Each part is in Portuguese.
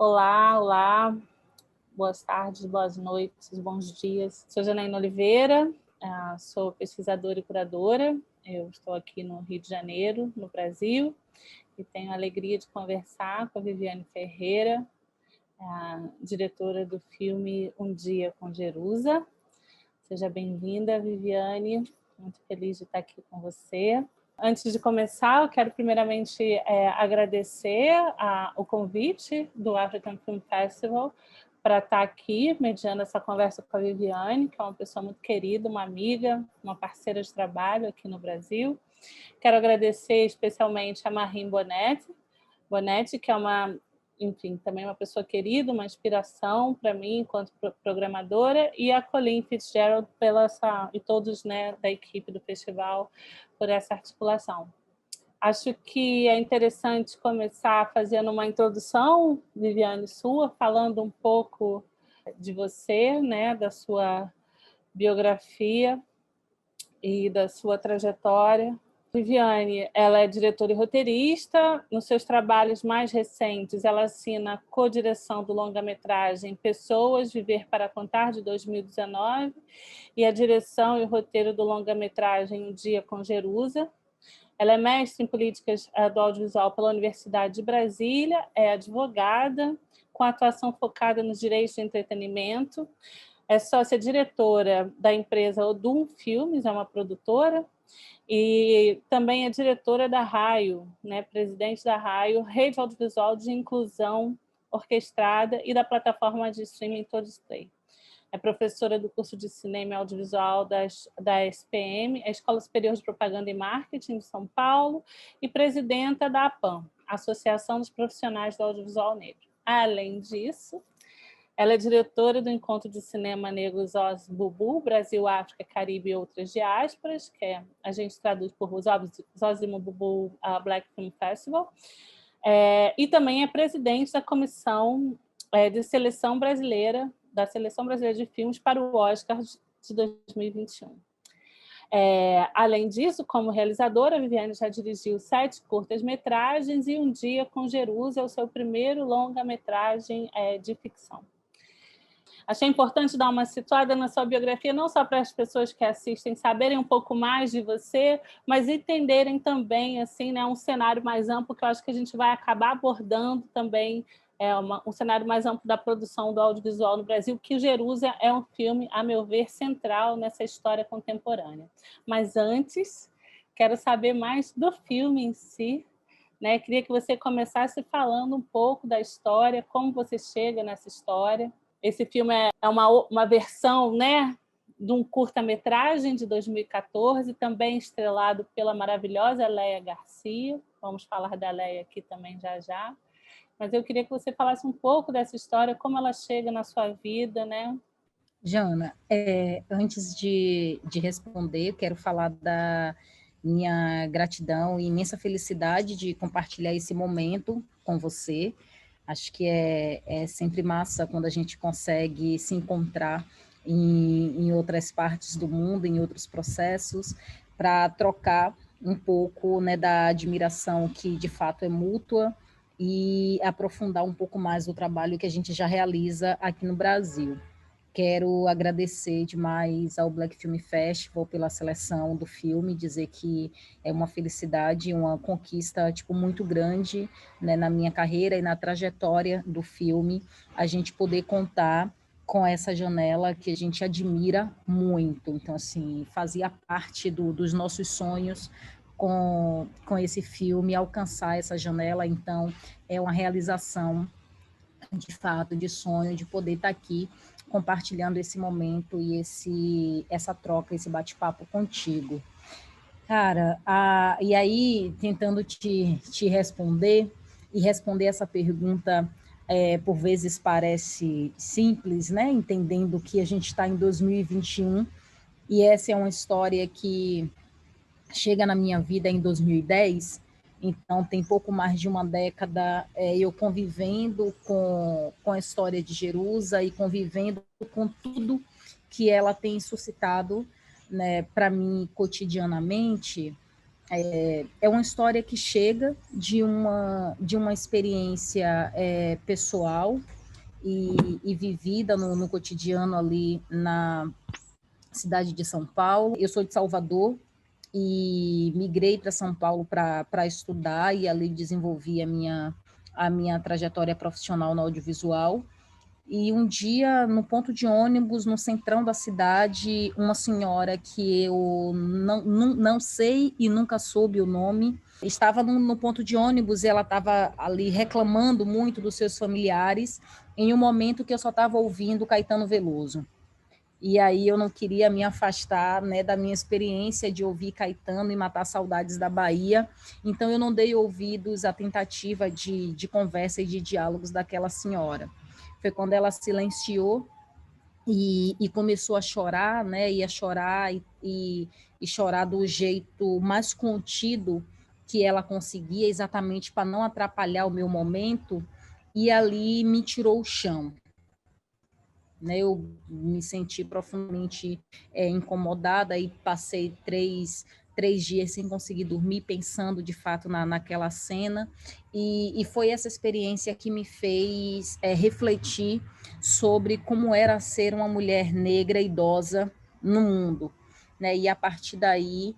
Olá, olá, boas tardes, boas noites, bons dias. Sou Janaína Oliveira, sou pesquisadora e curadora. Eu estou aqui no Rio de Janeiro, no Brasil, e tenho a alegria de conversar com a Viviane Ferreira, a diretora do filme Um Dia com Jerusa. Seja bem-vinda, Viviane, muito feliz de estar aqui com você. Antes de começar, eu quero primeiramente agradecer o convite do African Film Festival para estar aqui, mediando essa conversa com a Viviane, que é uma pessoa muito querida, uma amiga, uma parceira de trabalho aqui no Brasil. Quero agradecer especialmente a Marim Bonetti, que é também uma pessoa querida, uma inspiração para mim enquanto programadora, e a Colleen Fitzgerald e todos, né, da equipe do festival por essa articulação. Acho que é interessante começar fazendo uma introdução, Viviane, sua, falando um pouco de você, né, da sua biografia e da sua trajetória. Viviane, ela é diretora e roteirista. Nos seus trabalhos mais recentes, ela assina a co-direção do longa-metragem Pessoas, Viver para Contar, de 2019, e a direção e o roteiro do longa-metragem Um Dia com Jerusa. Ela é mestre em políticas do audiovisual pela Universidade de Brasília, é advogada, com atuação focada nos direitos de entretenimento, é sócia-diretora da empresa Odum Filmes, é uma produtora, e também é diretora da Raio, né, presidente da Raio, Rede Audiovisual de Inclusão Orquestrada, e da plataforma de streaming Todoplay. É professora do curso de Cinema e Audiovisual da SPM, a Escola Superior de Propaganda e Marketing de São Paulo, e presidenta da APAM, Associação dos Profissionais do Audiovisual Negro. Além disso, ela é diretora do Encontro de Cinema Negro Zós-Bubu, Brasil, África, Caribe e Outras Diásporas, que a gente traduz por Zós-Bubu Black Film Festival, e também é presidente da Comissão de Seleção Brasileira, da Seleção Brasileira de Filmes para o Oscar de 2021. Além disso, como realizadora, a Viviane já dirigiu 7 curtas-metragens e Um Dia com Jerusa é o seu primeiro longa-metragem de ficção. Achei importante dar uma situada na sua biografia, não só para as pessoas que assistem saberem um pouco mais de você, mas entenderem também assim, né, um cenário mais amplo, que eu acho que a gente vai acabar abordando também, um cenário mais amplo da produção do audiovisual no Brasil, que o Jerusa é um filme, a meu ver, central nessa história contemporânea. Mas antes, quero saber mais do filme em si, né? Queria que você começasse falando um pouco da história, como você chega nessa história. Esse filme é uma versão, né, de um curta-metragem de 2014, também estrelado pela maravilhosa Léia Garcia. Vamos falar da Léia aqui também já já. Mas eu queria que você falasse um pouco dessa história, como ela chega na sua vida, né? Jana, antes de responder, eu quero falar da minha gratidão e imensa felicidade de compartilhar esse momento com você. Acho que é sempre massa quando a gente consegue se encontrar em outras partes do mundo, em outros processos, para trocar um pouco, né, da admiração que de fato é mútua e aprofundar um pouco mais o trabalho que a gente já realiza aqui no Brasil. Quero agradecer demais ao Black Film Festival pela seleção do filme, dizer que é uma felicidade, uma conquista tipo, muito grande, né, na minha carreira e na trajetória do filme, a gente poder contar com essa janela que a gente admira muito. Então, assim, fazia parte dos nossos sonhos com esse filme, alcançar essa janela, então é uma realização de fato, de sonho, de poder estar aqui compartilhando esse momento e essa troca, esse bate-papo contigo. Cara, e aí, tentando te responder, e responder essa pergunta, por vezes parece simples, né? Entendendo que a gente está em 2021, e essa é uma história que chega na minha vida em 2010, então tem pouco mais de uma década eu convivendo com a história de Jerusa e convivendo com tudo que ela tem suscitado, né, para mim cotidianamente, É uma história que chega de uma experiência pessoal e vivida no cotidiano ali na cidade de São Paulo. Eu sou de Salvador e migrei para São Paulo para estudar e ali desenvolvi a minha trajetória profissional no audiovisual. E um dia, no ponto de ônibus, no centrão da cidade, uma senhora que eu não sei e nunca soube o nome, estava no ponto de ônibus e ela estava ali reclamando muito dos seus familiares, em um momento que eu só estava ouvindo Caetano Veloso. E aí eu não queria me afastar, né, da minha experiência de ouvir Caetano e matar saudades da Bahia, então eu não dei ouvidos à tentativa de conversa e de diálogos daquela senhora. Foi quando ela silenciou e começou a chorar, né, ia chorar e chorar do jeito mais contido que ela conseguia, exatamente para não atrapalhar o meu momento, e ali me tirou o chão. Né, eu me senti profundamente incomodada e passei três dias sem conseguir dormir, pensando de fato naquela cena, e foi essa experiência que me fez refletir sobre como era ser uma mulher negra idosa no mundo, né? E a partir daí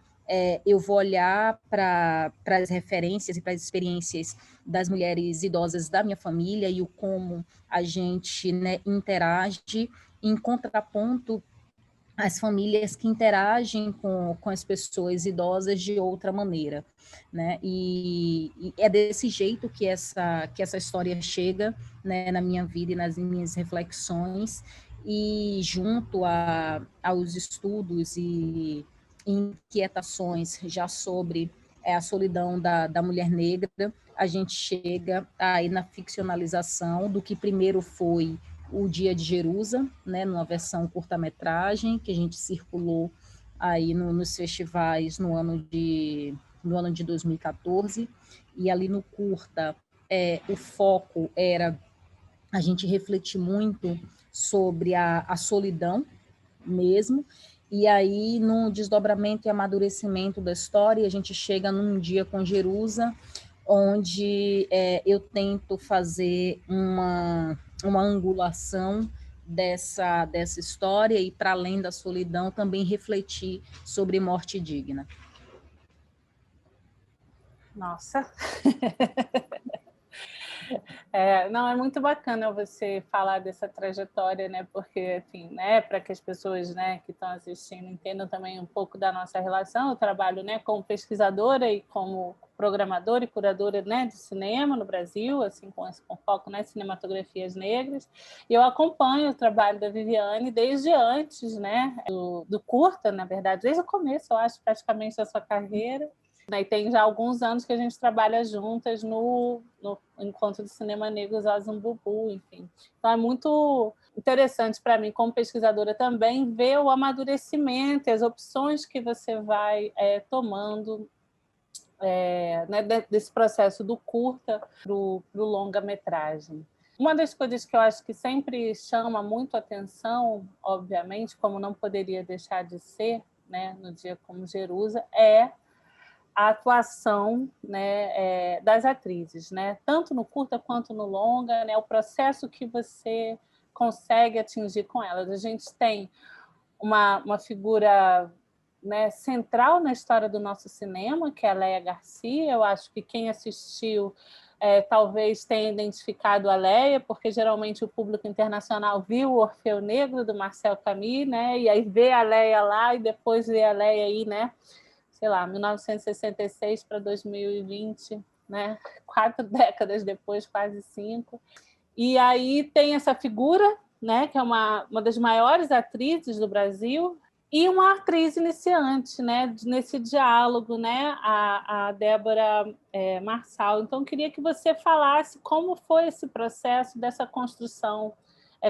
eu vou olhar para as referências e para as experiências das mulheres idosas da minha família e o como a gente, né, interage em contraponto às famílias que interagem com as pessoas idosas de outra maneira, né? E é desse jeito que essa história chega, né, na minha vida e nas minhas reflexões, e junto aos estudos e inquietações já sobre a solidão da mulher negra, a gente chega aí na ficcionalização do que primeiro foi o Dia de Jerusa, né, numa versão curta-metragem que a gente circulou aí nos festivais no ano de 2014, e ali no curta o foco era a gente refletir muito sobre a solidão mesmo, e aí no desdobramento e amadurecimento da história a gente chega num Dia com Jerusa, onde eu tento fazer uma angulação dessa história e, para além da solidão, também refletir sobre morte digna. Nossa! Não, é muito bacana você falar dessa trajetória, né? Porque, enfim, né, para que as pessoas, né, que estão assistindo entendam também um pouco da nossa relação, eu trabalho, né, como pesquisadora e como programadora e curadora, né, de cinema no Brasil, assim, com foco nas cinematografias negras, e eu acompanho o trabalho da Viviane desde antes, né, do curta, na verdade, desde o começo, eu acho, praticamente, da sua carreira. E tem já alguns anos que a gente trabalha juntas no Encontro de Cinema Negro Zazumbubu, enfim. Então é muito interessante para mim, como pesquisadora também, ver o amadurecimento e as opções que você vai tomando né, desse processo do curta para o longa-metragem. Uma das coisas que eu acho que sempre chama muito atenção, obviamente, como não poderia deixar de ser, né, no Dia como Jerusa, é a atuação, né, das atrizes, né? Tanto no curta quanto no longa, né? O processo que você consegue atingir com elas. A gente tem uma figura, né, central na história do nosso cinema, que é a Léia Garcia. Eu acho que quem assistiu talvez tenha identificado a Léia, porque geralmente o público internacional viu o Orfeu Negro, do Marcel Camus, né? E aí vê a Léia lá e depois vê a Léia aí, né? Sei lá, 1966 para 2020, né? 4 décadas depois, quase 5. E aí tem essa figura, né, que é uma das maiores atrizes do Brasil, e uma atriz iniciante, né, nesse diálogo, né, a Débora Marçal. Então, eu queria que você falasse como foi esse processo dessa construção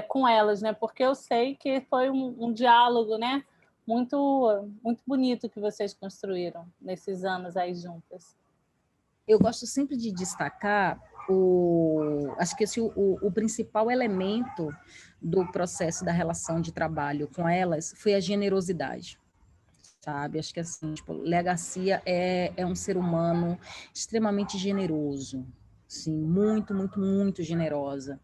com elas, né, porque eu sei que foi um diálogo, né, muito, muito bonito que vocês construíram nesses anos aí juntas. Eu gosto sempre de destacar acho que o principal elemento do processo da relação de trabalho com elas foi a generosidade. sabe? Acho que assim, tipo, Léa Garcia é um ser humano extremamente generoso, sim, muito, muito, muito generosa.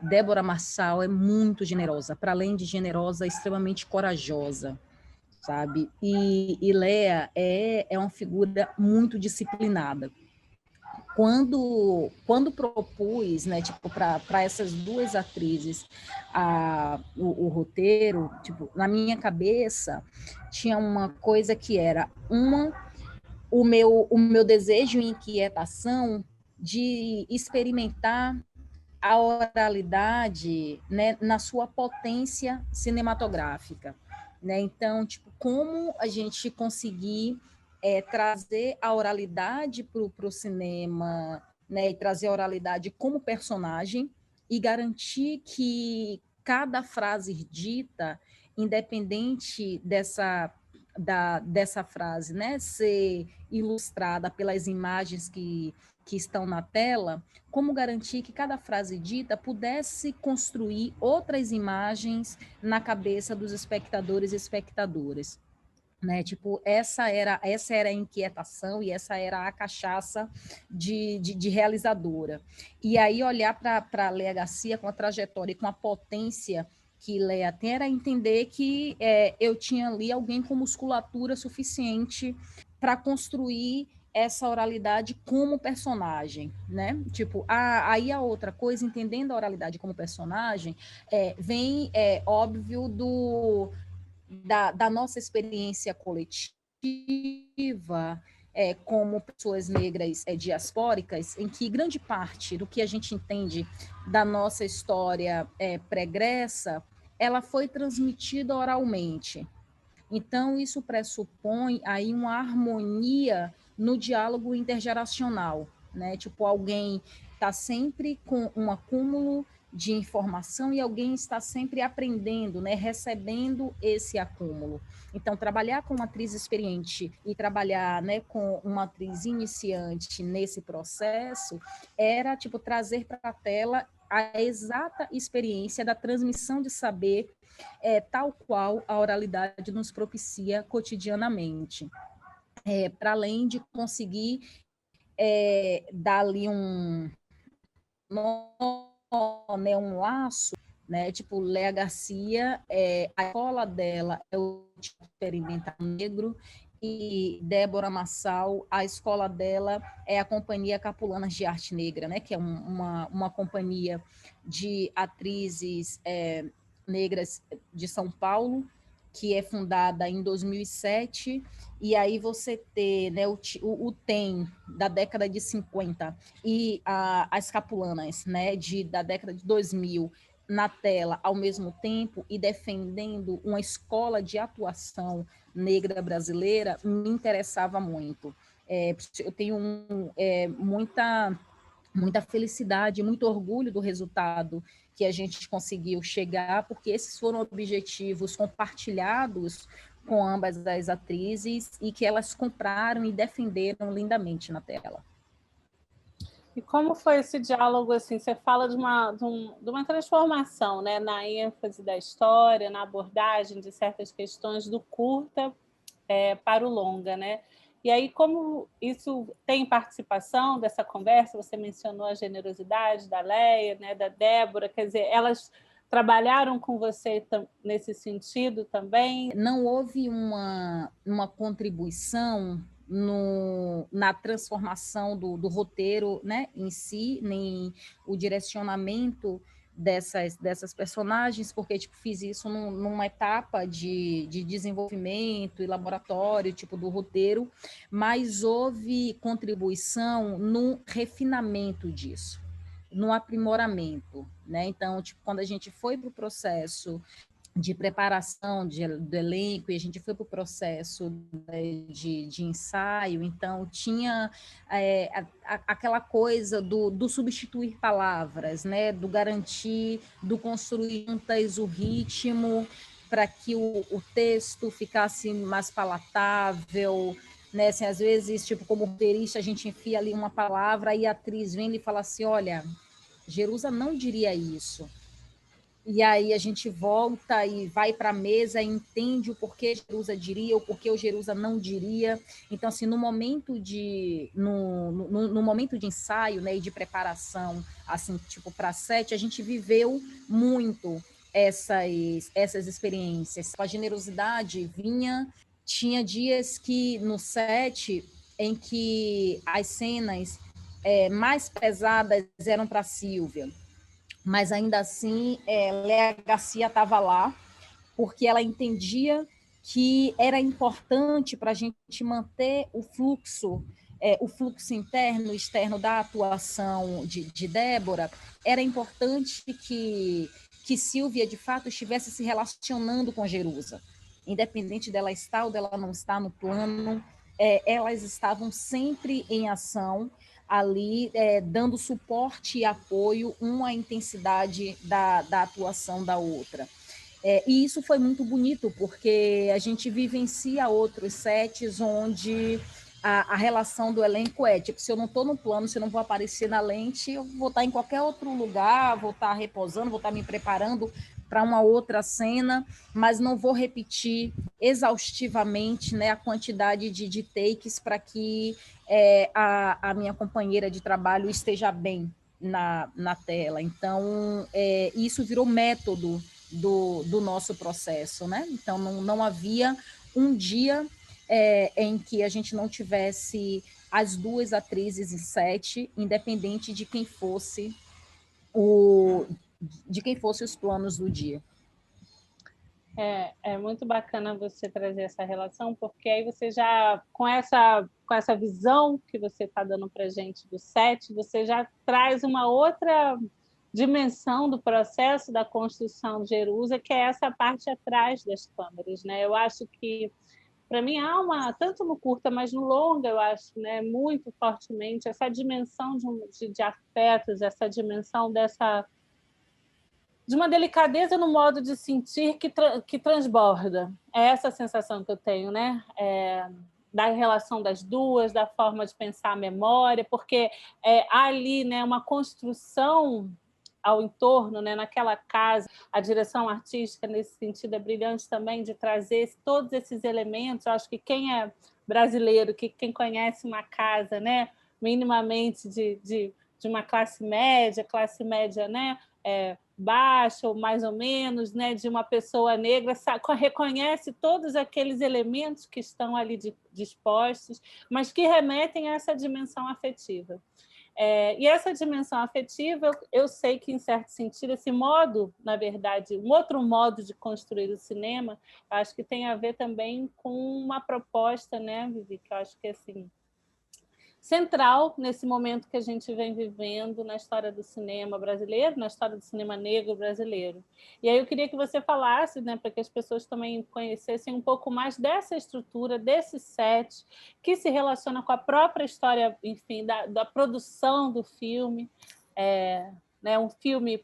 Débora Marçal é muito generosa, para além de generosa, extremamente corajosa, sabe? E Léa é uma figura muito disciplinada. Quando propus, né, tipo, para essas duas atrizes o roteiro, tipo, na minha cabeça tinha uma coisa que era o meu desejo e inquietação de experimentar a oralidade, né, na sua potência cinematográfica, né? Então, tipo, como a gente conseguir trazer a oralidade para o cinema, né, e trazer a oralidade como personagem e garantir que cada frase dita, independente dessa frase, né, ser ilustrada pelas imagens que estão na tela, como garantir que cada frase dita pudesse construir outras imagens na cabeça dos espectadores e espectadoras. Né? Tipo, essa era a inquietação e essa era a cachaça de realizadora. E aí olhar para a Léa Garcia com a trajetória e com a potência que Léa tem era entender que eu tinha ali alguém com musculatura suficiente para construir essa oralidade como personagem, né? Tipo, aí a outra coisa, entendendo a oralidade como personagem, vem, óbvio, da nossa experiência coletiva, como pessoas negras diaspóricas, em que grande parte do que a gente entende da nossa história pregressa, ela foi transmitida oralmente. Então, isso pressupõe aí uma harmonia no diálogo intergeracional, né? Tipo, alguém está sempre com um acúmulo de informação e alguém está sempre aprendendo, né? Recebendo esse acúmulo. Então, trabalhar com uma atriz experiente e trabalhar, né, com uma atriz iniciante nesse processo era, tipo, trazer para a tela a exata experiência da transmissão de saber tal qual a oralidade nos propicia cotidianamente. Para além de conseguir dar ali um laço, né? Tipo, Léa Garcia, a escola dela é o Experimental Negro, e Débora Marçal, a escola dela é a Companhia Capulanas de Arte Negra, né? Que é uma companhia de atrizes negras de São Paulo, que é fundada em 2007, e aí você ter, né, o TEM da década de 50 e as Capulanas, né, da década de 2000 na tela ao mesmo tempo e defendendo uma escola de atuação negra brasileira, me interessava muito. Eu tenho muita felicidade, muito orgulho do resultado que a gente conseguiu chegar, porque esses foram objetivos compartilhados com ambas as atrizes e que elas compraram e defenderam lindamente na tela. E como foi esse diálogo, assim, você fala de uma transformação, né, na ênfase da história, na abordagem de certas questões do curta para o longa, né? E aí, como isso tem participação dessa conversa, você mencionou a generosidade da Léa, né, da Débora, quer dizer, elas trabalharam com você nesse sentido também? Não houve uma contribuição na transformação do roteiro, né, em si, nem o direcionamento dessas personagens, porque tipo, fiz isso numa etapa de desenvolvimento e laboratório, tipo, do roteiro, mas houve contribuição no refinamento disso, no aprimoramento, né? Então, tipo, quando a gente foi para o processo de preparação do elenco, e a gente foi para o processo de ensaio, então tinha aquela coisa do substituir palavras, né, do garantir, do construir juntas o ritmo para que o texto ficasse mais palatável, né, assim, às vezes, tipo, como roteirista, a gente enfia ali uma palavra e a atriz vem e fala assim, olha, Jerusa não diria isso. E aí a gente volta e vai para a mesa e entende o porquê Jerusa diria, o porquê o Jerusa não diria. Então, assim, no momento de ensaio, né, e de preparação, assim, tipo, para set, a gente viveu muito essas experiências. A generosidade tinha dias que no set em que as cenas mais pesadas eram para Sílvia, mas ainda assim, Léa Garcia estava lá, porque ela entendia que era importante para a gente manter o fluxo interno e externo da atuação de Débora, era importante que Sílvia, de fato, estivesse se relacionando com Jerusa. Independente dela estar ou dela não estar no plano, elas estavam sempre em ação, ali, dando suporte e apoio, uma à intensidade da atuação da outra. E isso foi muito bonito, porque a gente vivencia outros sets onde a relação do elenco é, tipo, se eu não estou no plano, se eu não vou aparecer na lente, eu vou estar em qualquer outro lugar, vou estar reposando, vou estar me preparando para uma outra cena, mas não vou repetir exaustivamente, né, a quantidade de takes para que a minha companheira de trabalho esteja bem na tela. Então, isso virou método do nosso processo, né? Então, não havia um dia em que a gente não tivesse as duas atrizes em set, independente de quem fosse os planos do dia. É muito bacana você trazer essa relação, porque aí você já, com essa visão que você está dando para a gente do set, você já traz uma outra dimensão do processo da construção de Jerusa, que é essa parte atrás das câmeras, né? Eu acho que, para mim, há tanto no curta, mas no longa, eu acho, né, muito fortemente, essa dimensão de afetos, essa dimensão de uma delicadeza no modo de sentir que transborda. É essa a sensação que eu tenho, né? Da relação das duas, da forma de pensar a memória, porque há ali, né, uma construção ao entorno, né, naquela casa. A direção artística, nesse sentido, é brilhante também, de trazer todos esses elementos. Eu acho que quem é brasileiro, quem conhece uma casa, né, minimamente de uma classe média, né, baixa ou mais ou menos, né, de uma pessoa negra, reconhece todos aqueles elementos que estão ali dispostos, mas que remetem a essa dimensão afetiva. E essa dimensão afetiva, eu sei que, em certo sentido, esse modo, na verdade, um outro modo de construir o cinema, acho que tem a ver também com uma proposta, né, Vivi, que eu acho que assim, central nesse momento que a gente vem vivendo na história do cinema brasileiro, na história do cinema negro brasileiro. E aí eu queria que você falasse, né, para que as pessoas também conhecessem um pouco mais dessa estrutura, desse set, que se relaciona com a própria história, enfim, da produção do filme, né, um filme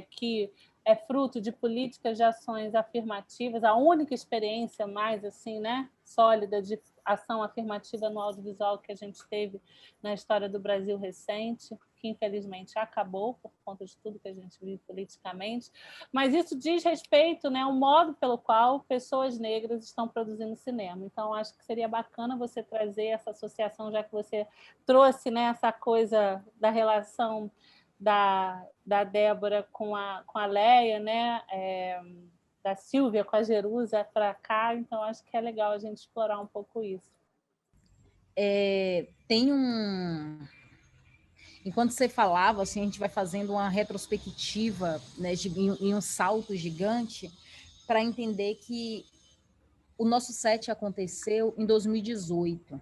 que é fruto de políticas de ações afirmativas, a única experiência mais assim, né, sólida de ação afirmativa no audiovisual que a gente teve na história do Brasil recente, que infelizmente acabou por conta de tudo que a gente vive politicamente, mas isso diz respeito, né, ao modo pelo qual pessoas negras estão produzindo cinema. Então, acho que seria bacana você trazer essa associação, já que você trouxe, né, essa coisa da relação da Débora com a Léia, né, da Sílvia com a Jerusa para cá, então acho que é legal a gente explorar um pouco isso. Tem Enquanto você falava, assim, a gente vai fazendo uma retrospectiva, né, em um salto gigante, para entender que o nosso set aconteceu em 2018.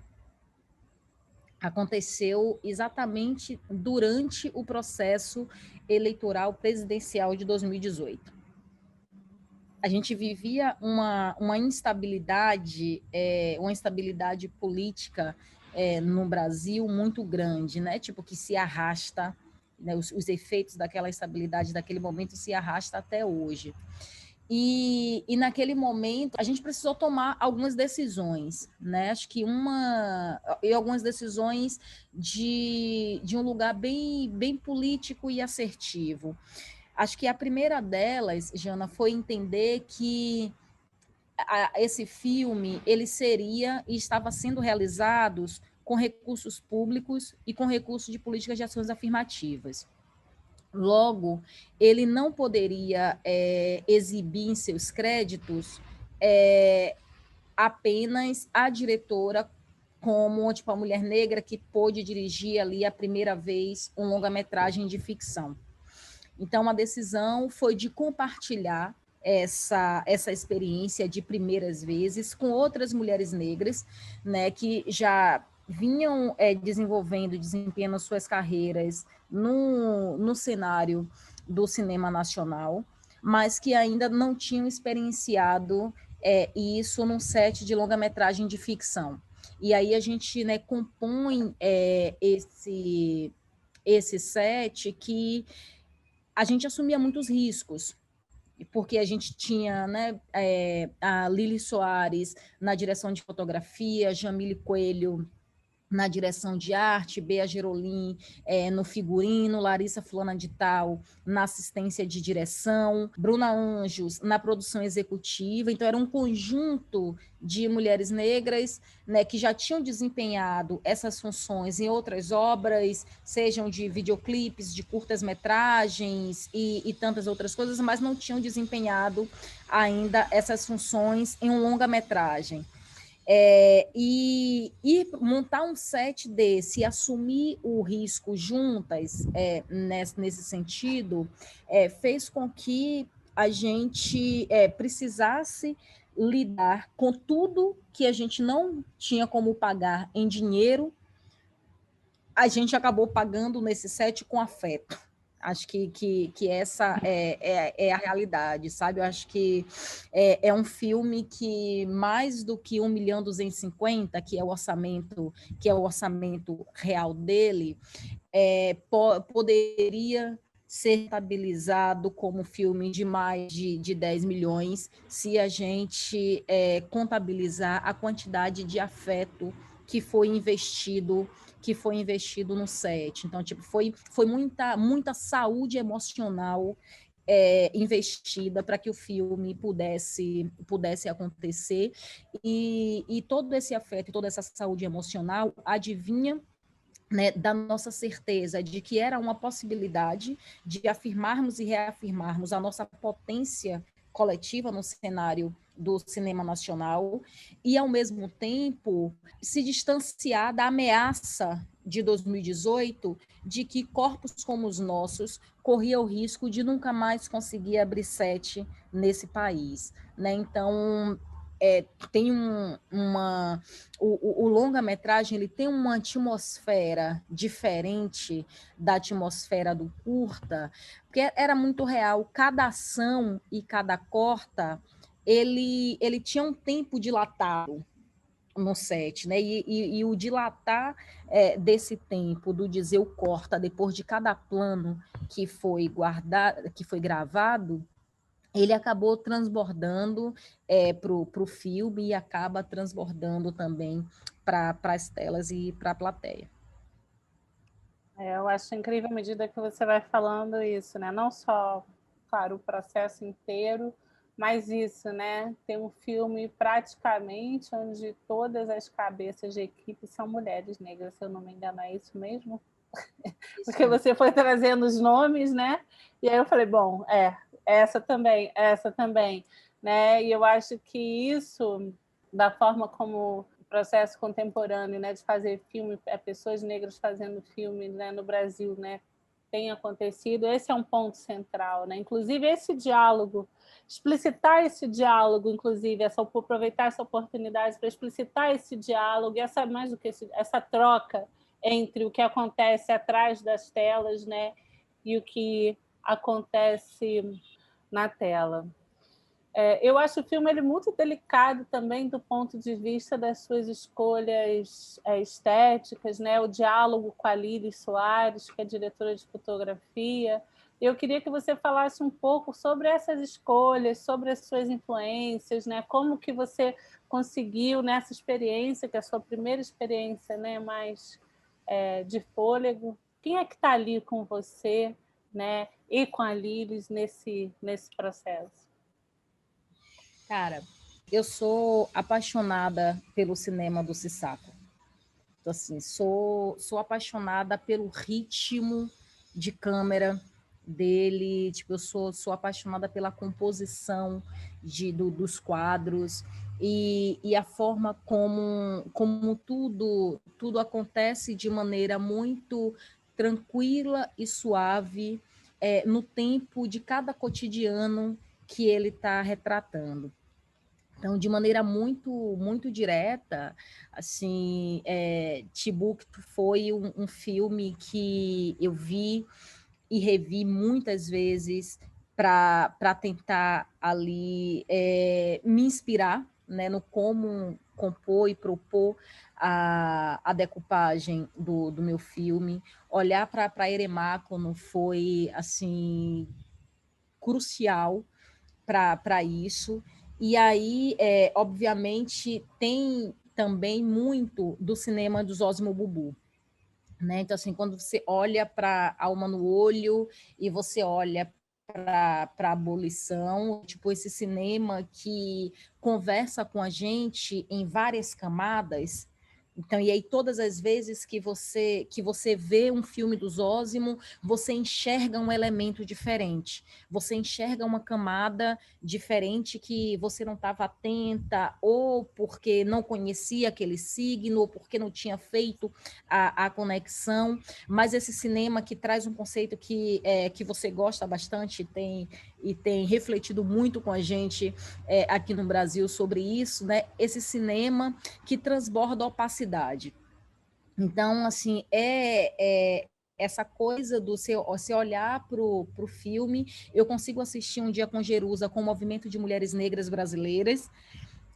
Aconteceu exatamente durante o processo eleitoral presidencial de 2018. A gente vivia uma instabilidade política no Brasil muito grande, né? Tipo, que se arrasta, né? Os efeitos daquela instabilidade daquele momento se arrasta até hoje. E naquele momento a gente precisou tomar algumas decisões, né? Acho que algumas decisões de um lugar bem político e assertivo. Acho que a primeira delas, Jana, foi entender que esse filme ele seria e estava sendo realizado com recursos públicos e com recursos de políticas de ações afirmativas. Logo, ele não poderia exibir em seus créditos apenas a diretora como tipo, a mulher negra que pôde dirigir ali a primeira vez um longa-metragem de ficção. Então, a decisão foi de compartilhar essa experiência de primeiras vezes com outras mulheres negras, né, que já vinham desempenhando suas carreiras no cenário do cinema nacional, mas que ainda não tinham experienciado isso num set de longa-metragem de ficção. E aí a gente, né, compõe esse set que a gente assumia muitos riscos, porque a gente tinha, né, a Lili Soares na direção de fotografia, Jamile Coelho na direção de arte, Bea Gerolim no figurino, Larissa Fulana de Tal na assistência de direção, Bruna Anjos na produção executiva. Então, era um conjunto de mulheres negras, né, que já tinham desempenhado essas funções em outras obras, sejam de videoclipes, de curtas-metragens e tantas outras coisas, mas não tinham desempenhado ainda essas funções em um longa-metragem. E montar um set desse e assumir o risco juntas nesse sentido fez com que a gente precisasse lidar com tudo que a gente não tinha como pagar em dinheiro, a gente acabou pagando nesse set com afeto. Acho que essa é a realidade, sabe? Eu acho que é um filme que, mais do que 1.250.000, que é o orçamento real dele, poderia ser estabilizado como filme de mais de 10 milhões se a gente contabilizar a quantidade de afeto que foi investido no set. Então, tipo, foi muita saúde emocional investida para que o filme pudesse acontecer, e todo esse afeto, toda essa saúde emocional advinha, né, da nossa certeza de que era uma possibilidade de afirmarmos e reafirmarmos a nossa potência coletiva no cenário do cinema nacional e, ao mesmo tempo, se distanciar da ameaça de 2018 de que corpos como os nossos corriam o risco de nunca mais conseguir abrir set nesse país, né? Então, tem o longa-metragem ele tem uma atmosfera diferente da atmosfera do curta, porque era muito real. Cada ação e cada corta, ele tinha um tempo dilatado no set, né? E o dilatar desse tempo, do dizer o corta depois de cada plano que foi gravado, ele acabou transbordando para o filme e acaba transbordando também para as telas e para a plateia. Eu acho incrível à medida que você vai falando isso, né? Não só, claro, o processo inteiro, mas isso, né? Tem um filme praticamente onde todas as cabeças de equipe são mulheres negras, se eu não me engano, é isso mesmo? Porque você foi trazendo os nomes, né? E aí eu falei, bom, essa também, né? E eu acho que isso, da forma como o processo contemporâneo, né, de fazer filme, pessoas negras fazendo filme, né, no Brasil, né, tem acontecido, esse é um ponto central, né? Inclusive esse diálogo, explicitar esse diálogo, inclusive, aproveitar essa oportunidade para explicitar esse diálogo, e mais do que essa troca entre o que acontece atrás das telas, né, e o que acontece na tela. Eu acho o filme ele muito delicado também do ponto de vista das suas escolhas estéticas, né? O diálogo com a Lili Soares, que é diretora de fotografia. Eu queria que você falasse um pouco sobre essas escolhas, sobre as suas influências, né? Como que você conseguiu nessa experiência, que é a sua primeira experiência, né, mais de fôlego, quem é que está ali com você, né? e com a Lilis nesse processo? Cara, eu sou apaixonada pelo cinema do Sissaco. Então, assim, sou apaixonada pelo ritmo de câmera dele, tipo, eu sou apaixonada pela composição dos quadros e a forma como tudo acontece de maneira muito tranquila e suave, no tempo de cada cotidiano que ele está retratando. Então, de maneira muito direta, assim, Timbuktu foi um filme que eu vi e revi muitas vezes para tentar ali me inspirar, né, no como compor e propor a decupagem do meu filme. Olhar para Eremacon foi assim crucial para isso. E aí, obviamente, tem também muito do cinema do Zósimo Bubu. Né? Então, assim, quando você olha para a Alma no Olho e você olha para a Abolição, tipo, esse cinema que conversa com a gente em várias camadas. Então, e aí todas as vezes que você vê um filme do Zósimo, você enxerga um elemento diferente, você enxerga uma camada diferente que você não estava atenta, ou porque não conhecia aquele signo, ou porque não tinha feito a conexão, mas esse cinema que traz um conceito que você gosta bastante e tem refletido muito com a gente aqui no Brasil sobre isso, né? Esse cinema que transborda a opacidade. Então, assim, essa coisa do você olhar para o filme, eu consigo assistir Um Dia com Jerusa com o movimento de mulheres negras brasileiras,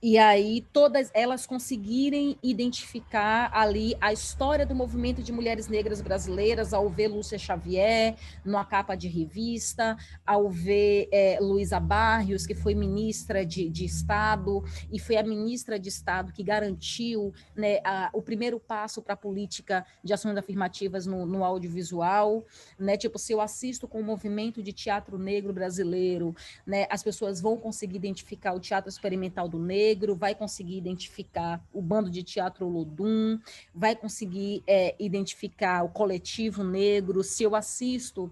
e aí todas elas conseguirem identificar ali a história do movimento de mulheres negras brasileiras, ao ver Lúcia Xavier numa capa de revista, ao ver Luísa Barrios, que foi ministra de Estado, e foi a ministra de Estado que garantiu, né, o primeiro passo para a política de ações afirmativas no audiovisual. Né? Tipo, se eu assisto com o movimento de teatro negro brasileiro, né, as pessoas vão conseguir identificar o teatro experimental do negro, vai conseguir identificar o bando de teatro Olodum, vai conseguir identificar o coletivo negro. Se eu assisto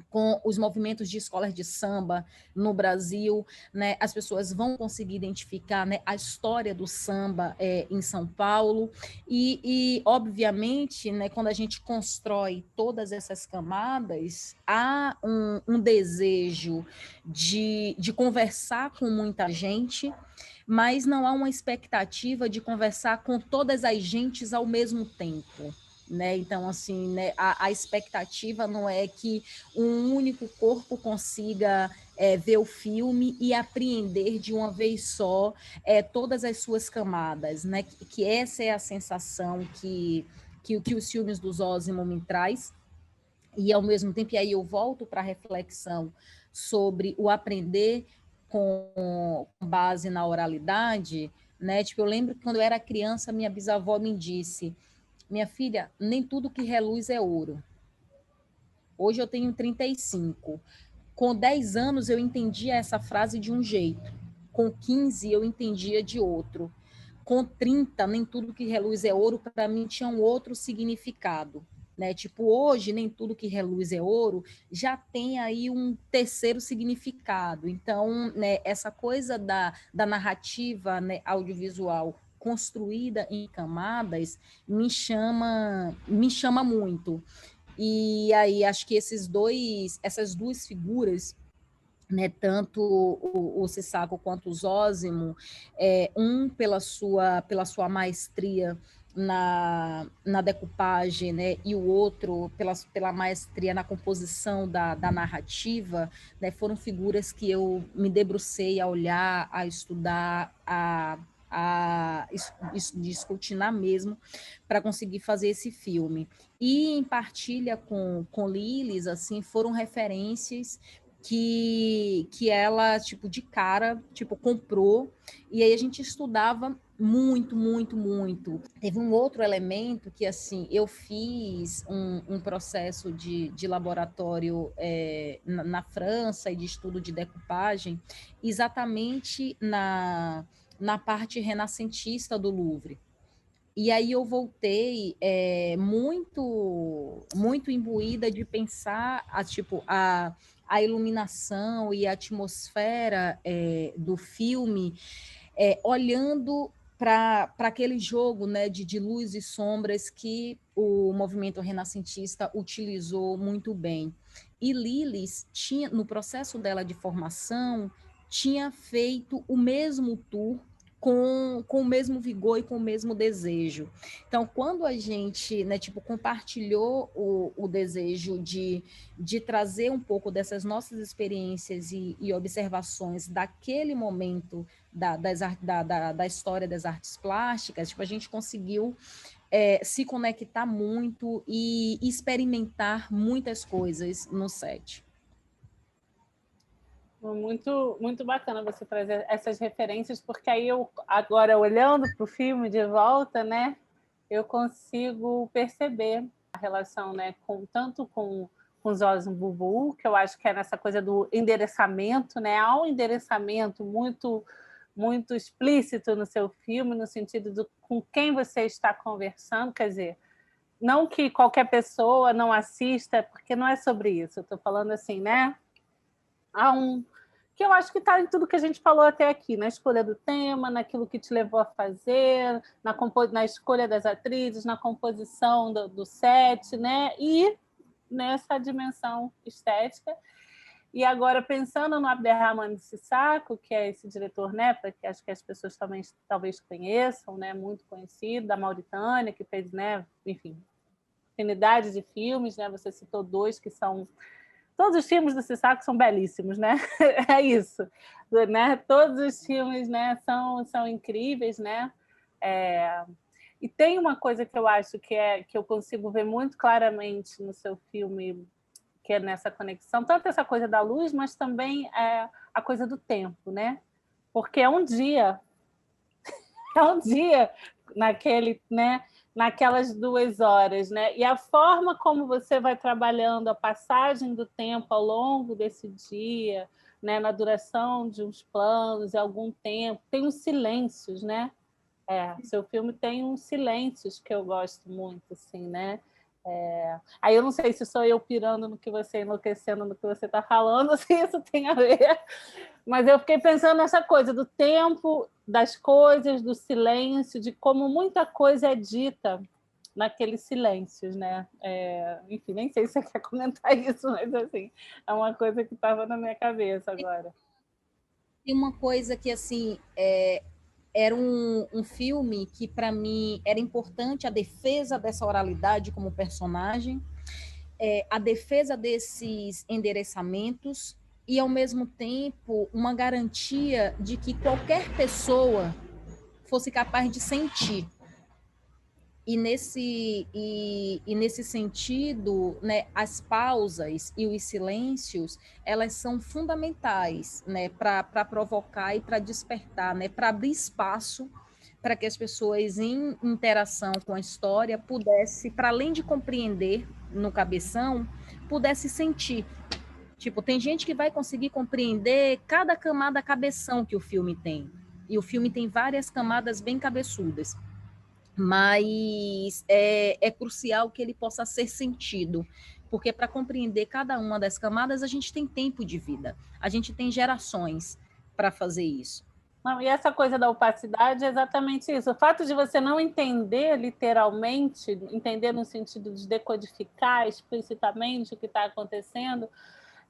com os movimentos de escolas de samba no Brasil, né, as pessoas vão conseguir identificar, né, a história do samba em São Paulo e obviamente, né, quando a gente constrói todas essas camadas, há um desejo de conversar com muita gente, mas não há uma expectativa de conversar com todas as gentes ao mesmo tempo. Né? Então, assim, né, a expectativa não é que um único corpo consiga ver o filme e apreender de uma vez só todas as suas camadas, né? Que essa é a sensação que os filmes do Zósimo me traz. E, ao mesmo tempo, e aí eu volto para a reflexão sobre o aprender com base na oralidade, né? Tipo, eu lembro que quando eu era criança, minha bisavó me disse: minha filha, nem tudo que reluz é ouro. Hoje eu tenho 35. Com 10 anos eu entendia essa frase de um jeito. Com 15 eu entendia de outro. Com 30, nem tudo que reluz é ouro, para mim tinha um outro significado. Né? Tipo, hoje, nem tudo que reluz é ouro, já tem aí um terceiro significado. Então, né, essa coisa da narrativa, né, audiovisual construída em camadas me chama muito. E aí acho que essas duas figuras, né, tanto o Sissaco quanto o Zósimo, um pela sua maestria na decupagem, né, e o outro pela maestria na composição da narrativa, né, foram figuras que eu me debrucei a olhar, a estudar, a escrutinar mesmo para conseguir fazer esse filme. E em partilha com Lilis, assim, foram referências que ela, tipo, de cara, tipo, comprou, e aí a gente estudava muito, muito, muito. Teve um outro elemento que, assim, eu fiz um processo de laboratório na França e de estudo de decupagem, exatamente na parte renascentista do Louvre. E aí eu voltei muito muito imbuída de pensar a iluminação e a atmosfera do filme, olhando para aquele jogo, né, de luz e sombras que o movimento renascentista utilizou muito bem. E Lilis tinha, no processo dela de formação, tinha feito o mesmo tour com o mesmo vigor e com o mesmo desejo. Então, quando a gente, né, tipo, compartilhou o desejo de trazer um pouco dessas nossas experiências e observações daquele momento da história das artes plásticas, tipo, a gente conseguiu se conectar muito e experimentar muitas coisas no set. Muito, muito bacana você trazer essas referências, porque aí eu, agora, olhando para o filme de volta, né, eu consigo perceber a relação, né, tanto com Zózimo Bubu, que eu acho que é nessa coisa do endereçamento, né, há um endereçamento muito, muito explícito no seu filme, no sentido de com quem você está conversando, quer dizer, não que qualquer pessoa não assista, porque não é sobre isso, eu estou falando assim, né, há que eu acho que está em tudo que a gente falou até aqui, na escolha do tema, naquilo que te levou a fazer, na escolha das atrizes, na composição do set, né? E nessa dimensão estética. E agora, pensando no Abderrahmane Sissako, que é esse diretor, né, que acho que as pessoas também talvez conheçam, né, muito conhecido, da Mauritânia, que fez, né, enfim, infinidade de filmes, né? Você citou 2 que são... Todos os filmes do Sissako são belíssimos, né? É isso, né? Todos os filmes, né, são incríveis, né? E tem uma coisa que eu acho que eu consigo ver muito claramente no seu filme, que é nessa conexão, tanto essa coisa da luz, mas também a coisa do tempo, né? Porque é um dia naquele, né, naquelas 2 horas, né? E a forma como você vai trabalhando a passagem do tempo ao longo desse dia, né, na duração de uns planos, e algum tempo, tem uns silêncios, né? Seu filme tem uns silêncios que eu gosto muito, assim, né? Aí eu não sei se sou eu pirando no que você, enlouquecendo no que você está falando, se isso tem a ver, mas eu fiquei pensando nessa coisa do tempo, das coisas, do silêncio, de como muita coisa é dita naqueles silêncios, né? Enfim, nem sei se você quer comentar isso, mas assim, é uma coisa que estava na minha cabeça agora. Tem uma coisa que, assim, era um filme que, para mim, era importante a defesa dessa oralidade como personagem, a defesa desses endereçamentos e, ao mesmo tempo, uma garantia de que qualquer pessoa fosse capaz de sentir. E nesse sentido, né, as pausas e os silêncios, elas são fundamentais, né, para provocar e para despertar, né, para abrir espaço para que as pessoas, em interação com a história, pudesse, para além de compreender no cabeção, pudesse sentir. Tipo, tem gente que vai conseguir compreender cada camada cabeção que o filme tem. E o filme tem várias camadas bem cabeçudas, mas é crucial que ele possa ser sentido, porque para compreender cada uma das camadas a gente tem tempo de vida, a gente tem gerações para fazer isso. Não, e essa coisa da opacidade é exatamente isso. O fato de você não entender literalmente, entender no sentido de decodificar explicitamente o que está acontecendo,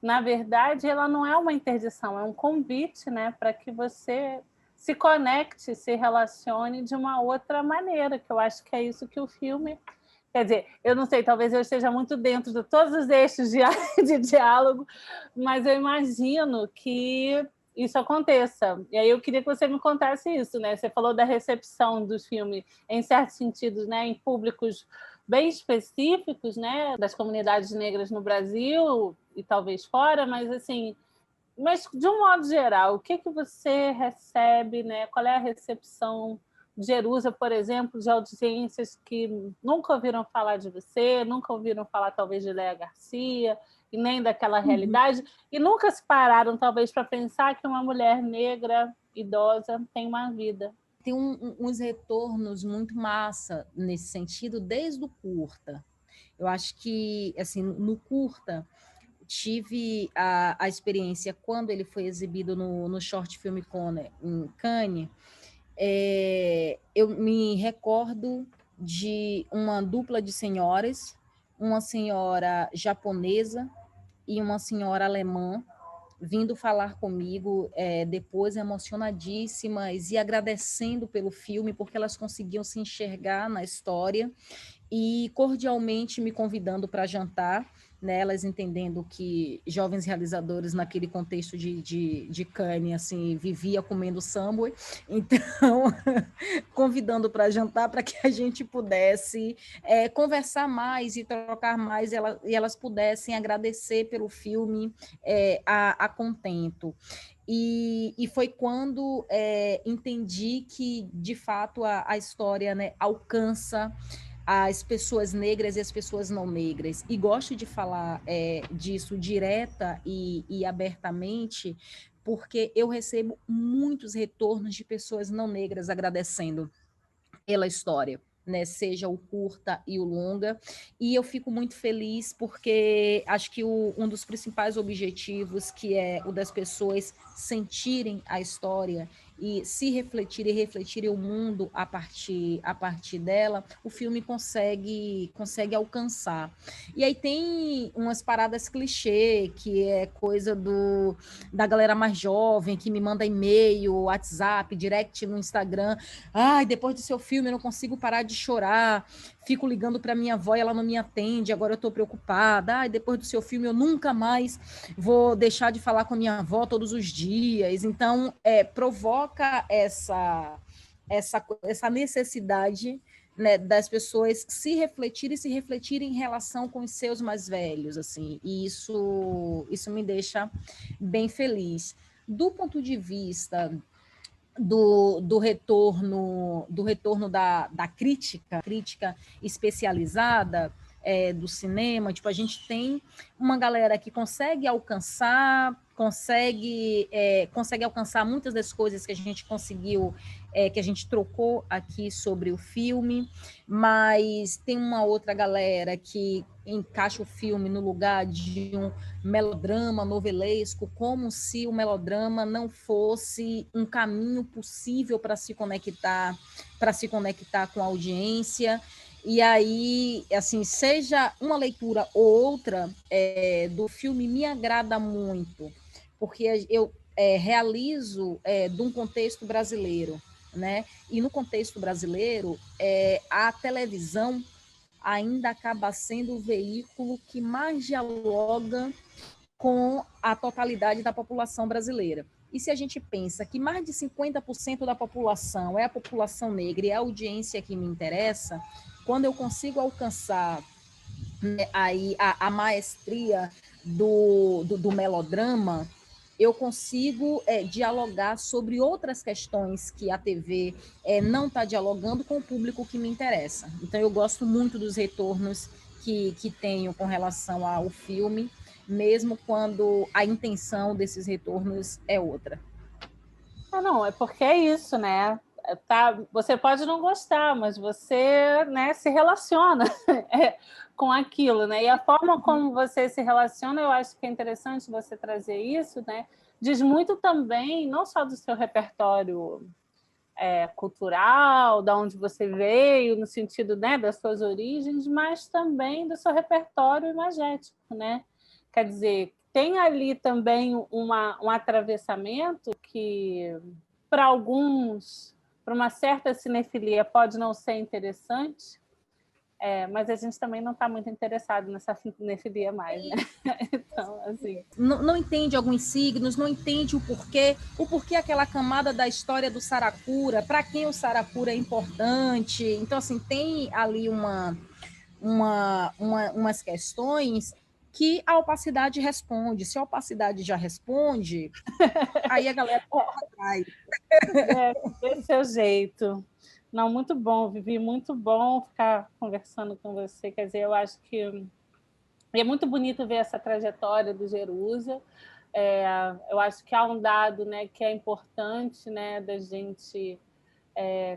na verdade, ela não é uma interdição, é um convite, né, para que você se conecte, se relacione de uma outra maneira, que eu acho que é isso que o filme... Quer dizer, eu não sei, talvez eu esteja muito dentro de todos os eixos de diálogo, mas eu imagino que isso aconteça. E aí eu queria que você me contasse isso, né? Você falou da recepção dos filmes, em certos sentidos, né, em públicos bem específicos, né, das comunidades negras no Brasil e talvez fora, mas assim, Mas, de um modo geral, o que você recebe, né? Qual é a recepção de Jerusa, por exemplo, de audiências que nunca ouviram falar de você, nunca ouviram falar, talvez, de Léa Garcia, e nem daquela realidade, e nunca se pararam, talvez, para pensar que uma mulher negra, idosa, tem uma vida? Tem uns retornos muito massa nesse sentido, desde o curta. Eu acho que, assim, no curta, tive a experiência quando ele foi exibido no Short Film Corner em Cannes. Eu me recordo de uma dupla de senhoras, uma senhora japonesa e uma senhora alemã, vindo falar comigo depois emocionadíssimas e agradecendo pelo filme, porque elas conseguiam se enxergar na história e cordialmente me convidando para jantar, né, elas entendendo que jovens realizadores naquele contexto de Cannes, assim, vivia comendo Subway, então convidando para jantar para que a gente pudesse conversar mais e trocar mais, e elas pudessem agradecer pelo filme a contento. E foi quando entendi que, de fato, a história, né, alcança as pessoas negras e as pessoas não negras. E gosto de falar disso direta e abertamente, porque eu recebo muitos retornos de pessoas não negras agradecendo pela história, né? Seja o curta e o longa, e eu fico muito feliz porque acho que um dos principais objetivos, que é o das pessoas sentirem a história e se refletirem e refletirem o mundo a partir dela, o filme consegue alcançar. E aí tem umas paradas clichê, que é coisa da galera mais jovem, que me manda e-mail, WhatsApp, direct no Instagram. Ai, depois do seu filme eu não consigo parar de chorar, fico ligando para minha avó e ela não me atende, agora eu estou preocupada. Ai, depois do seu filme eu nunca mais vou deixar de falar com a minha avó todos os dias. Então, provoca essa necessidade, né, das pessoas se refletirem em relação com os seus mais velhos, assim, e isso me deixa bem feliz. Do ponto de vista do retorno da crítica especializada do cinema, tipo, a gente tem uma galera que consegue alcançar muitas das coisas que a gente conseguiu, que a gente trocou aqui sobre o filme, mas tem uma outra galera que encaixa o filme no lugar de um melodrama novelesco, como se o melodrama não fosse um caminho possível para se conectar com a audiência. E aí, assim, seja uma leitura ou outra do filme, me agrada muito, porque eu realizo de um contexto brasileiro, né? E no contexto brasileiro, a televisão ainda acaba sendo o veículo que mais dialoga com a totalidade da população brasileira. E se a gente pensa que mais de 50% da população é a população negra e é a audiência que me interessa, quando eu consigo alcançar, né, aí a maestria do melodrama, eu consigo dialogar sobre outras questões que a TV não está dialogando com o público que me interessa. Então, eu gosto muito dos retornos que tenho com relação ao filme, mesmo quando a intenção desses retornos é outra. Não, é porque é isso, né? Tá, você pode não gostar, mas você, né, se relaciona com aquilo, né? E a forma como você se relaciona, eu acho que é interessante você trazer isso, né? Diz muito também, não só do seu repertório cultural, da onde você veio, no sentido, né, das suas origens, mas também do seu repertório imagético, né? Quer dizer, tem ali também um atravessamento que, para alguns, para uma certa cinefilia, pode não ser interessante, mas a gente também não está muito interessado nessa cinefilia mais, né? Então, assim... Não entende alguns signos, não entende o porquê aquela camada da história do Saracura, para quem o Saracura é importante. Então, assim, tem ali umas questões que a opacidade responde. Se a opacidade já responde, aí a galera vai. Desse é o jeito. Não, muito bom, Vivi, muito bom ficar conversando com você. Quer dizer, eu acho que é muito bonito ver essa trajetória do Jerusa. Eu acho que há um dado, né, que é importante, né, da gente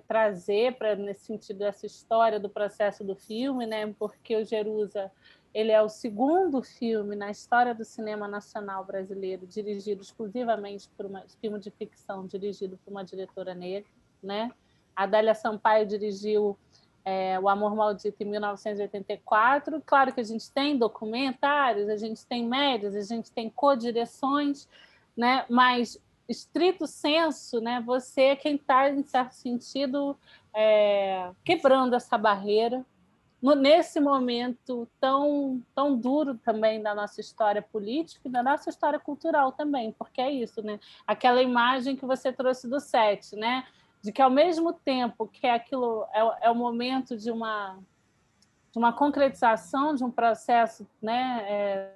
trazer para nesse sentido essa história do processo do filme, né, porque o Jerusa ele é o segundo filme na história do cinema nacional brasileiro dirigido exclusivamente por um filme de ficção dirigido por uma diretora negra, né? A Adélia Sampaio dirigiu O Amor Maldito em 1984. Claro que a gente tem documentários, a gente tem médias, a gente tem codireções, né? Mas estrito senso, né? Você é quem está, em certo sentido, quebrando essa barreira nesse momento tão duro também da nossa história política e da nossa história cultural também, porque é isso, né? Aquela imagem que você trouxe do set, né? De que, ao mesmo tempo que aquilo é o momento de uma concretização de um processo, né,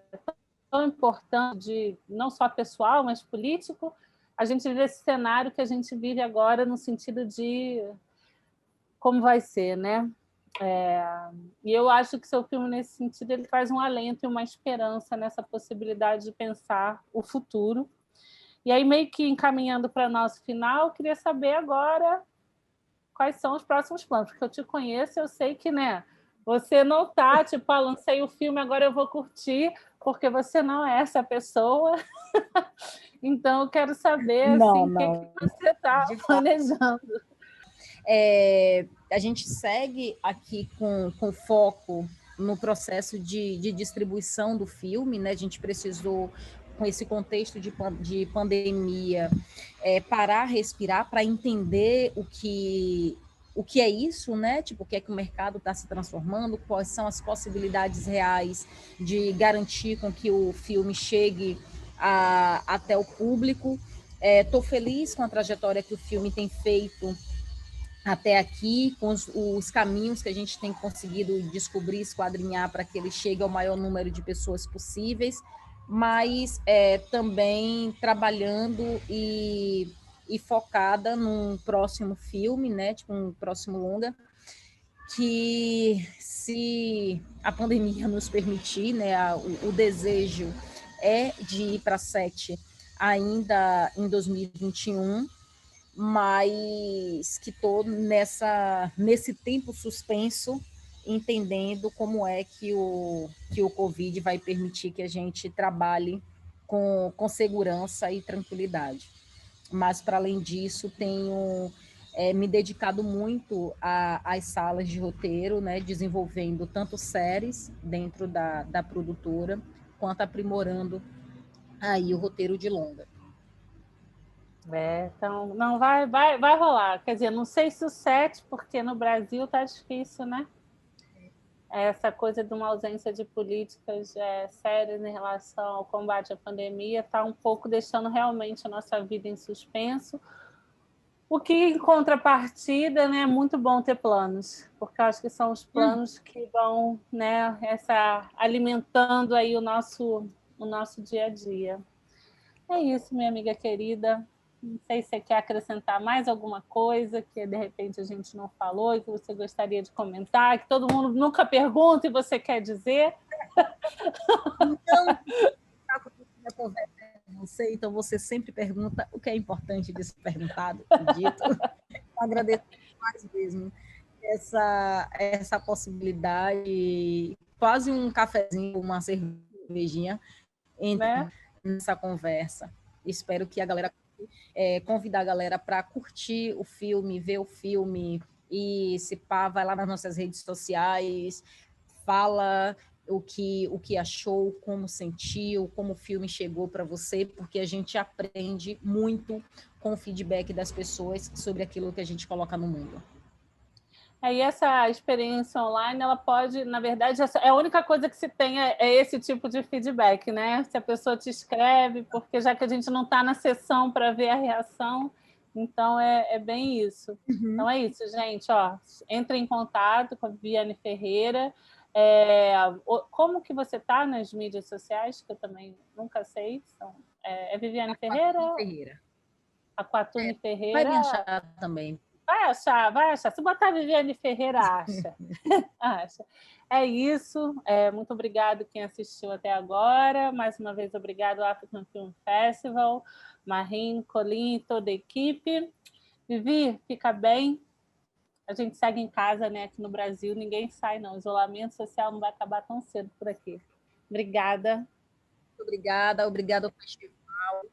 tão importante, não só pessoal, mas político, a gente vive esse cenário que a gente vive agora no sentido de como vai ser, né? E eu acho que seu filme, nesse sentido, ele traz um alento e uma esperança nessa possibilidade de pensar o futuro. E aí, meio que encaminhando para o nosso final, eu queria saber agora quais são os próximos planos, porque eu te conheço, eu sei que, né, você não está, tipo, lancei o filme, agora eu vou curtir, porque você não é essa pessoa. Então, eu quero saber, assim, o que você está planejando. A gente segue aqui com foco no processo de distribuição do filme, né? A gente precisou, com esse contexto de pandemia, parar, respirar para entender o que é isso, né? Tipo, o que é que o mercado está se transformando, quais são as possibilidades reais de garantir com que o filme chegue até o público. Estou feliz com a trajetória que o filme tem feito até aqui, com os caminhos que a gente tem conseguido descobrir, esquadrinhar para que ele chegue ao maior número de pessoas possíveis, mas também trabalhando e focada num próximo filme, né, tipo um próximo longa, que, se a pandemia nos permitir, né, o desejo é de ir para set ainda em 2021, mas que estou nesse tempo suspenso, entendendo como é que o Covid vai permitir que a gente trabalhe com segurança e tranquilidade. Mas, para além disso, tenho me dedicado muito às salas de roteiro, né, desenvolvendo tanto séries dentro da produtora, quanto aprimorando aí o roteiro de longa. Então, não, vai rolar. Quer dizer, não sei se o 7, porque no Brasil está difícil, né? Essa coisa de uma ausência de políticas sérias em relação ao combate à pandemia está um pouco deixando realmente a nossa vida em suspenso. O que, em contrapartida, né, é muito bom ter planos, porque eu acho que são os planos que vão, né, alimentando aí o nosso dia a dia. É isso, minha amiga querida. Não sei se você quer acrescentar mais alguma coisa que, de repente, a gente não falou e que você gostaria de comentar, que todo mundo nunca pergunta e você quer dizer. Não sei, então você sempre pergunta o que é importante de ser perguntado e dito. Agradeço mais mesmo essa possibilidade, quase um cafezinho, uma cervejinha nessa conversa. Espero que a galera convidar a galera para curtir o filme, ver o filme e, se pá, vai lá nas nossas redes sociais, fala o que achou, como sentiu, como o filme chegou para você, porque a gente aprende muito com o feedback das pessoas sobre aquilo que a gente coloca no mundo. E essa experiência online, ela pode, na verdade, a única coisa que se tem é esse tipo de feedback, né? Se a pessoa te escreve, porque já que a gente não está na sessão para ver a reação, então é bem isso. Então é isso, gente. Entre em contato com a Viviane Ferreira. Como que você está nas mídias sociais, que eu também nunca sei. É Viviane Ferreira? Ferreira. Aquatune Vai Ferreira. me achar também. Vai achar, vai achar. Se botar Viviane Ferreira, acha. Acha. É isso. Muito obrigado quem assistiu até agora. Mais uma vez, obrigado ao African Film Festival, Marine, Colin e toda a equipe. Vivi, fica bem. A gente segue em casa, né? Aqui no Brasil, ninguém sai, não. O isolamento social não vai acabar tão cedo por aqui. Obrigada. Obrigada ao festival.